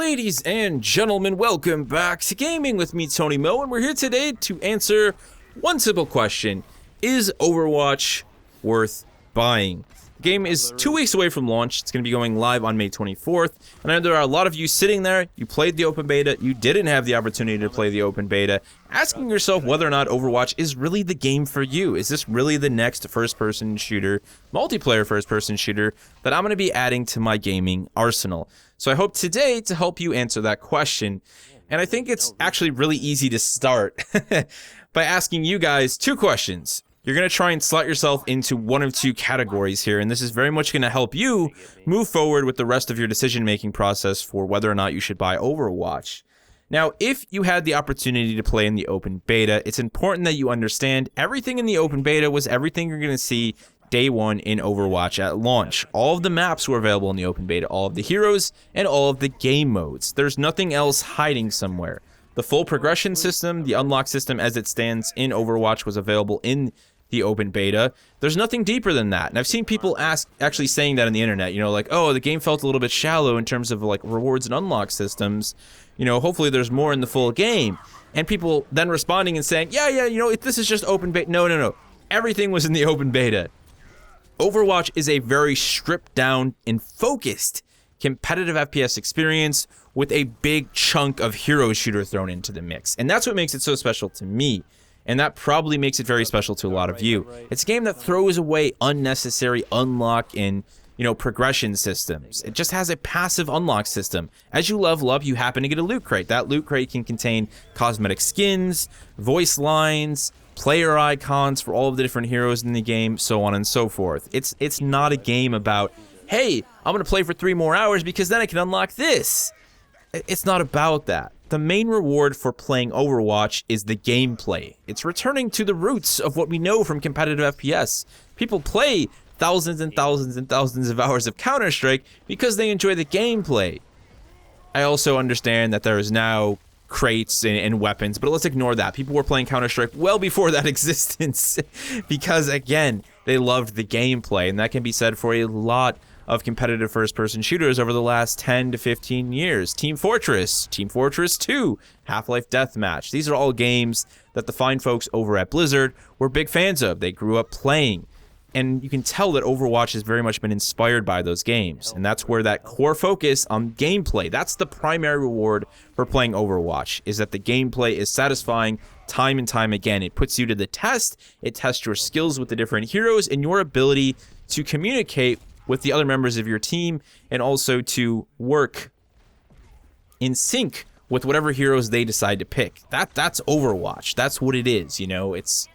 Ladies and gentlemen, welcome back to Gaming with me, Tony Mo, and we're here today to answer one simple question. Is Overwatch worth buying? The game is 2 weeks away from launch. It's going to be going live on May 24th, and I know there are a lot of you sitting there, you played the open beta, you didn't have the opportunity to play the open beta, asking yourself whether or not Overwatch is really the game for you. Is this really the next first-person shooter, multiplayer first-person shooter, that I'm going to be adding to my gaming arsenal? So I hope today to help you answer that question. And I think it's actually really easy to start by asking you guys two questions. You're going to try and slot yourself into one of two categories here, and this is very much going to help you move forward with the rest of your decision-making process for whether or not you should buy Overwatch. Now, if you had the opportunity to play in the open beta, it's important that you understand everything in the open beta was everything you're going to see day one in Overwatch at launch. All of the maps were available in the open beta, all of the heroes, and all of the game modes. There's nothing else hiding somewhere. The full progression system, the unlock system as it stands in Overwatch, was available in the open beta. There's nothing deeper than that. And I've seen people actually saying that on the internet, you know, like, oh, the game felt a little bit shallow in terms of like rewards and unlock systems. You know, hopefully there's more in the full game. And people then responding and saying, yeah, you know, this is just open beta. No. Everything was in the open beta. Overwatch is a very stripped down and focused competitive FPS experience with a big chunk of hero shooter thrown into the mix. And that's what makes it so special to me. And that probably makes it very special to a lot of you. It's a game that throws away unnecessary unlock and, you know, progression systems. It just has a passive unlock system. As you level up, you happen to get a loot crate. That loot crate can contain cosmetic skins, voice lines, player icons for all of the different heroes in the game, so on and so forth. It's not a game about, hey, I'm going to play for 3 more hours because then I can unlock this. It's not about that. The main reward for playing Overwatch is the gameplay. It's returning to the roots of what we know from competitive FPS. People play thousands and thousands and thousands of hours of Counter-Strike because they enjoy the gameplay. I also understand that there is now crates and weapons, but let's ignore that. People were playing Counter-Strike well before that existence because, again, they loved the gameplay, and that can be said for a lot of competitive first-person shooters over the last 10 to 15 years. Team Fortress 2, Half-Life Deathmatch. These are all games that the fine folks over at Blizzard were big fans of. They grew up playing. And you can tell that Overwatch has very much been inspired by those games. And that's where that core focus on gameplay, that's the primary reward for playing Overwatch, is that the gameplay is satisfying time and time again. It puts you to the test. It tests your skills with the different heroes and your ability to communicate with the other members of your team, and also to work in sync with whatever heroes they decide to pick. That's Overwatch. That's what it is, you know? It's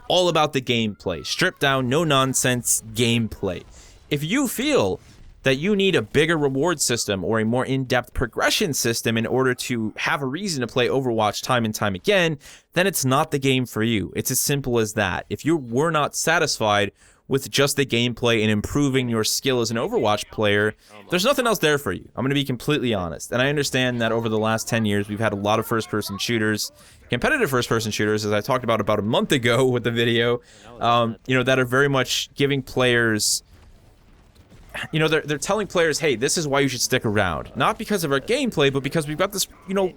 all about the gameplay. Stripped down, no nonsense gameplay. If you feel that you need a bigger reward system or a more in-depth progression system in order to have a reason to play Overwatch time and time again, then it's not the game for you. It's as simple as that. If you were not satisfied with just the gameplay and improving your skill as an Overwatch player, there's nothing else there for you. I'm going to be completely honest. And I understand that over the last 10 years, we've had a lot of first-person shooters, competitive first-person shooters, as I talked about a month ago with the video, you know, that are very much giving players, you know, they're telling players, hey, this is why you should stick around. Not because of our gameplay, but because we've got this, you know,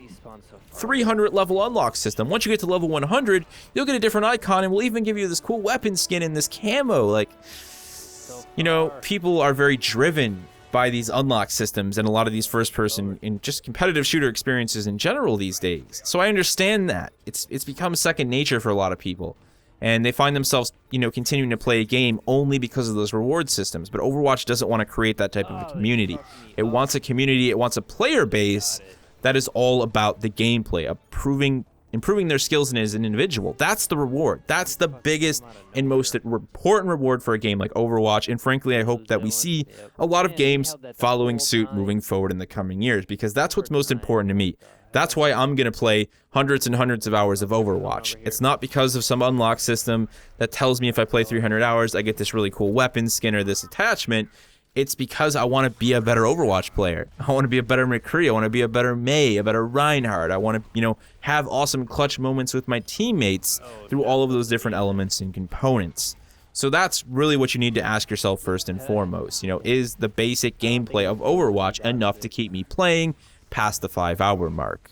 300 level unlock system. Once you get to level 100, you'll get a different icon, and we'll even give you this cool weapon skin and this camo. Like, you know, people are very driven by these unlock systems and a lot of these first-person and just competitive shooter experiences in general these days. So I understand that. It's become second nature for a lot of people. And they find themselves, you know, continuing to play a game only because of those reward systems. But Overwatch doesn't want to create that type of a community. It wants a community, it wants a player base that is all about the gameplay, improving their skills as an individual. That's the reward. That's the biggest and most important reward for a game like Overwatch. And frankly, I hope that we see a lot of games following suit moving forward in the coming years, because that's what's most important to me. That's why I'm going to play hundreds and hundreds of hours of Overwatch. It's not because of some unlock system that tells me if I play 300 hours, I get this really cool weapon skin or this attachment. It's because I want to be a better Overwatch player. I want to be a better McCree. I want to be a better Mei, a better Reinhardt. I want to, you know, have awesome clutch moments with my teammates through all of those different elements and components. So that's really what you need to ask yourself first and foremost. You know, is the basic gameplay of Overwatch enough to keep me playing past the 5-hour mark?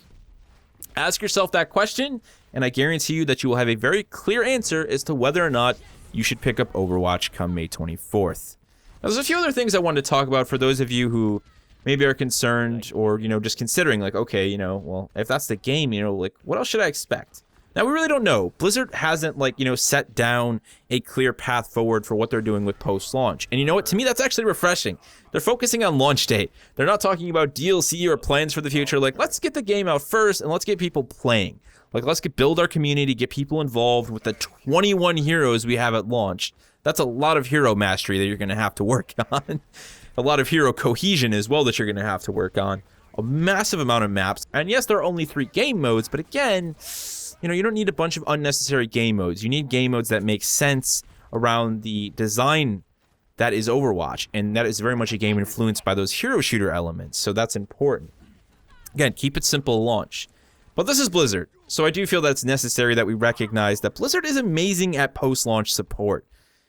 Ask yourself that question, and I guarantee you that you will have a very clear answer as to whether or not you should pick up Overwatch come May 24th. Now, there's a few other things I wanted to talk about for those of you who maybe are concerned or, just considering, like, okay, well, if that's the game, like, what else should I expect? Now, we really don't know. Blizzard hasn't, like, set down a clear path forward for what they're doing with post-launch. And you know what? To me, that's actually refreshing. They're focusing on launch date. They're not talking about DLC or plans for the future. Like, let's get the game out first, and let's get people playing. Like, let's build our community, get people involved with the 21 heroes we have at launch. That's a lot of hero mastery that you're going to have to work on. A lot of hero cohesion as well that you're going to have to work on. A massive amount of maps. And yes, there are only 3 game modes, but again, you don't need a bunch of unnecessary game modes. You need game modes that make sense around the design that is Overwatch. And that is very much a game influenced by those hero shooter elements. So that's important. Again, keep it simple launch. But this is Blizzard. So I do feel that it's necessary that we recognize that Blizzard is amazing at post-launch support.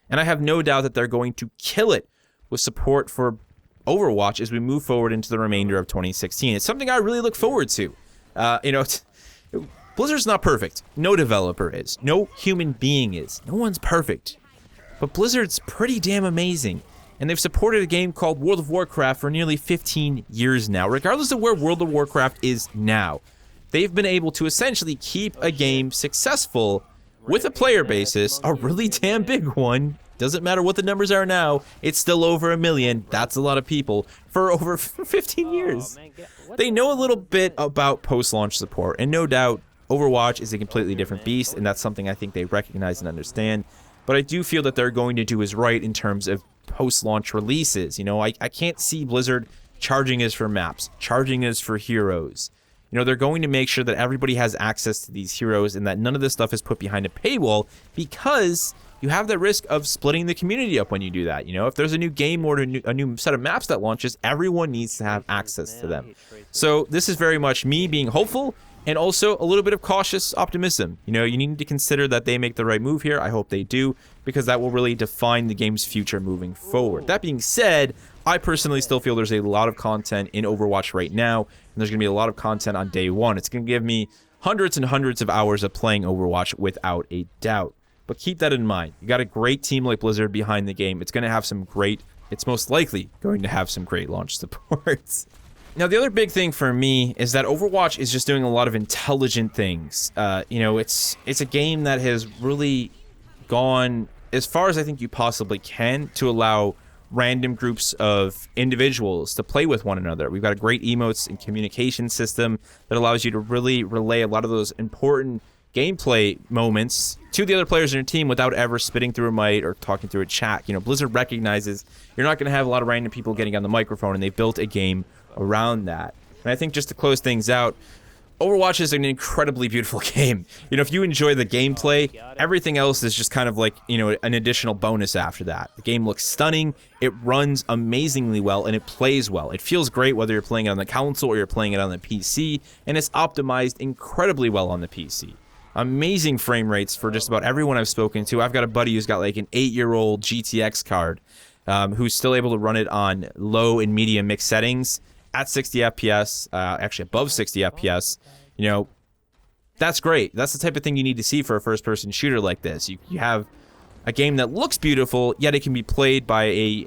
And I have no doubt that they're going to kill it with support for Overwatch as we move forward into the remainder of 2016. It's something I really look forward to. Blizzard's not perfect. No developer is. No human being is. No one's perfect. But Blizzard's pretty damn amazing. And they've supported a game called World of Warcraft for nearly 15 years now. Regardless of where World of Warcraft is now, they've been able to essentially keep a game successful with a player basis, a really damn big one. Doesn't matter what the numbers are now, it's still over 1 million. That's a lot of people for over 15 years. They know a little bit about post-launch support, and no doubt Overwatch is a completely different beast, and that's something I think they recognize and understand. But I do feel that they're going to do is right in terms of post-launch releases. I can't see Blizzard charging us for maps, charging us for heroes. They're going to make sure that everybody has access to these heroes and that none of this stuff is put behind a paywall, because you have the risk of splitting the community up when you do that. If there's a new game or a new set of maps that launches, everyone needs to have access to them. So this is very much me being hopeful and also a little bit of cautious optimism. You need to consider that they make the right move here. I hope they do, because that will really define the game's future moving forward. That being said, I personally still feel there's a lot of content in Overwatch right now, and there's going to be a lot of content on day one. It's going to give me hundreds and hundreds of hours of playing Overwatch without a doubt. But keep that in mind. You got a great team like Blizzard behind the game. It's going to have some great, it's most likely going to have some great launch support. Now, the other big thing for me is that Overwatch is just doing a lot of intelligent things. It's a game that has really gone as far as I think you possibly can to allow random groups of individuals to play with one another. We've got a great emotes and communication system that allows you to really relay a lot of those important gameplay moments to the other players in your team without ever spitting through a mic or talking through a chat. Blizzard recognizes you're not going to have a lot of random people getting on the microphone, and they built a game around that. And I think just to close things out, Overwatch is an incredibly beautiful game. If you enjoy the gameplay, everything else is just kind of like, an additional bonus after that. The game looks stunning, it runs amazingly well, and it plays well. It feels great whether you're playing it on the console or you're playing it on the PC, and it's optimized incredibly well on the PC. Amazing frame rates for just about everyone I've spoken to. I've got a buddy who's got like an 8-year-old GTX card, who's still able to run it on low and medium mixed settings at 60 FPS, actually above 60 FPS. That's great. That's the type of thing you need to see for a first-person shooter like this. You have a game that looks beautiful, yet it can be played by a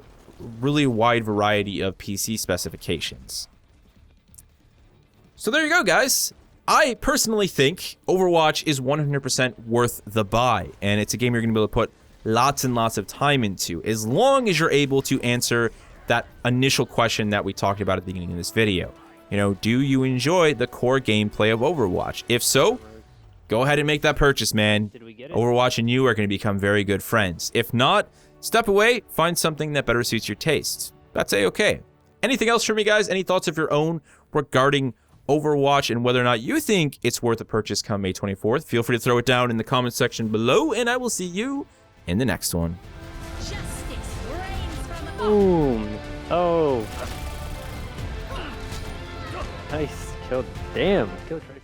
really wide variety of PC specifications. So there you go, guys. I personally think Overwatch is 100% worth the buy, and it's a game you're going to be able to put lots and lots of time into, as long as you're able to answer that initial question that we talked about at the beginning of this video. Do you enjoy the core gameplay of Overwatch? If so, go ahead and make that purchase, man. Overwatch and you are going to become very good friends. If not, step away, find something that better suits your taste. That's a-okay. Anything else from me, guys? Any thoughts of your own regarding Overwatch and whether or not you think it's worth a purchase come May 24th? Feel free to throw it down in the comment section below, and I will see you in the next one. Boom. Oh. Nice kill. Damn. Kill train.